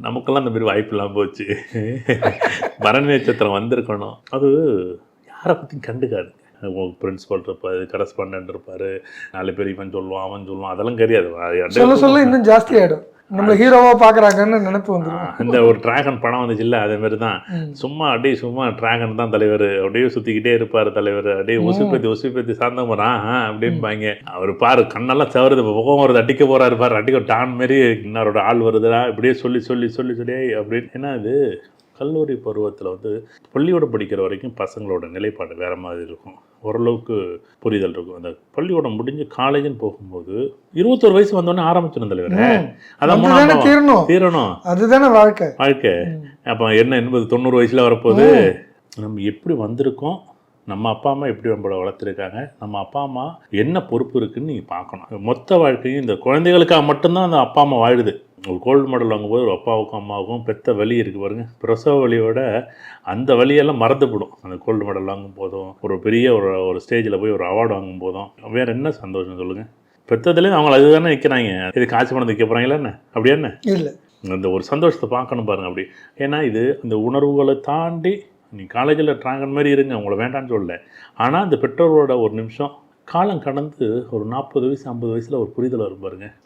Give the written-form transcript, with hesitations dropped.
நமக்கெல்லாம் அந்த மாதிரி வாய்ப்பு இல்லாமல் போச்சு. பரணி நட்சத்திரம் வந்திருக்கணும். அது யாரை பற்றியும் கண்டுக்காதுங்க. பிரின்ஸிபல் இருப்பார், கரஸ்பாண்டன்ட் இருப்பார், 4 பேர் இவன் சொல்லுவான் அவன் சொல்லுவான், அதெல்லாம் தெரியாது. சொல்ல சொல்ல இன்னும் ஜாஸ்தி ஆகிடும். நம்மள ஹீரோவாக பார்க்குறாங்கன்னு நினைப்பு வந்துடும். இந்த ஒரு டிராகன் படம் வந்துச்சு இல்லை, அதே மாதிரி தான். சும்மா டிராகன் தான் தலைவர், அப்படியே சுற்றிக்கிட்டே இருப்பார் தலைவர். அப்படியே உசுப்பேத்தி சாந்தம் போகிறான் அப்படின்பாங்க. அவர் பாரு கண்ணெல்லாம் தவறுது, முகம் வருது, அடிக்க போகிறாரு பாரு, அடிக்க டான் மாரி இன்னொரு ஆள் வருதுடா, இப்படியே சொல்லி அப்படின்னு. ஏன்னா இது கல்லூரி பருவத்தில் வந்து பள்ளியோட படிக்கிற வரைக்கும் பசங்களோட நிலைப்பாடு வேறு மாதிரி இருக்கும், ஓரளவுக்கு புரிதல் இருக்கும். அந்த பள்ளியோடம் முடிஞ்சு காலேஜ்னு போகும்போது 21 வயசு வந்தோடனே ஆரம்பிச்சிடும் தலைவர். அதான் தீரணும், அதுதானே வாழ்க்கை. அப்போ என்ன என்பது 90 வயசில் வரப்போகுது. நம்ம எப்படி வந்திருக்கோம், நம்ம அப்பா அம்மா எப்படி நம்மளை வளர்த்துருக்காங்க, நம்ம அப்பா அம்மா என்ன பொறுப்பு இருக்குதுன்னு நீங்கள் பார்க்கணும். மொத்த வாழ்க்கையும் இந்த குழந்தைகளுக்காக மட்டும்தான் அந்த அப்பா அம்மா வாழுது. ஒரு கோல்டு மெடல் வாங்கும்போது ஒரு அப்பாவுக்கும் அம்மாவுக்கும் பெத்த வலி இருக்குது பாருங்கள். பிரசவ வலியோட அந்த வலியெல்லாம் மறந்துவிடும் அந்த கோல்டு மெடல் வாங்கும் போதும், ஒரு பெரிய ஒரு ஸ்டேஜில் போய் ஒரு அவார்டு வாங்கும் போதும். வேறு என்ன சந்தோஷம் சொல்லுங்கள்? பெற்றதுலேயும் அவங்க அதுதானே நிற்கிறாங்க. இது காசு பணம் நிற்க போகிறாங்களா என்ன? அப்படியே என்ன இல்லை, அந்த ஒரு சந்தோஷத்தை பார்க்கணும் பாருங்கள். அப்படி ஏன்னா இது அந்த உணர்வுகளை தாண்டி நீ காலேஜில் ட்ராகன் மாதிரி இருங்க, உங்களை வேண்டான்னு சொல்லலை. ஆனால் அந்த பெற்றோரோட ஒரு நிமிஷம் காலம் கடந்து ஒரு 40 வயசு 50 வயசில் ஒரு புரிதல் வரும் பாருங்க.